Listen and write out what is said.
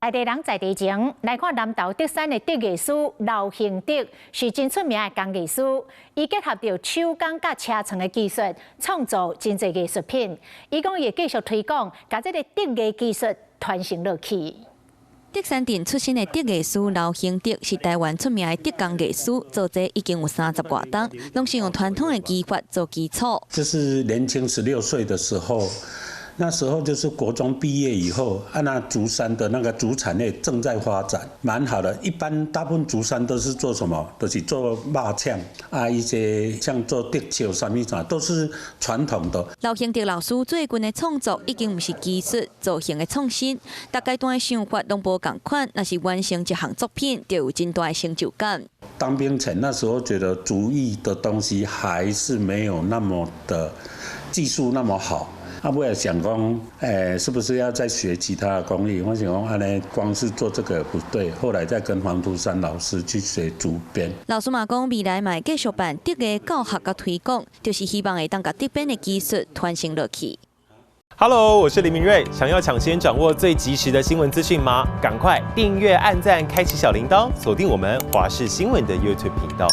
内地人在地前来看南投德山的德艺师刘兴德，是真出名的工艺师。伊结合着手工甲车床的技术，创造真侪艺术品。伊讲会继续推广，把这个德艺技术传承落去。德山镇出身的德艺师刘兴德是台湾出名的德工艺师，做这已经有30多档，拢是用传统的技法做基础。这是年轻16岁的时候。那时候就是国中毕业以后，那竹山的那个竹产业正在发展，蛮好的。一般大部分竹山都是做什么？都是做肉酱啊，一些像做德球、什么啥，都是传统的。刘兴德老师最近的创作已经不是技术造型的创新，大阶段的想法拢无同款，那是完成一项作品，就有真大的成就感。当兵前那时候觉得竹艺的东西还是没有那么的技术那么好。我也想讲，是不是要再学其他的工艺？我想讲，光是做这个也不对。后来再跟黄土山老师去学竹编。老师嘛讲，未来嘛继续办德艺教学甲推广，就是希望会当甲德编的技术传承落去。Hello， 我是林明瑞。想要抢先掌握最及时的新闻资讯吗？赶快订阅、按赞、开启小铃铛，锁定我们华视新闻的 YouTube 频道。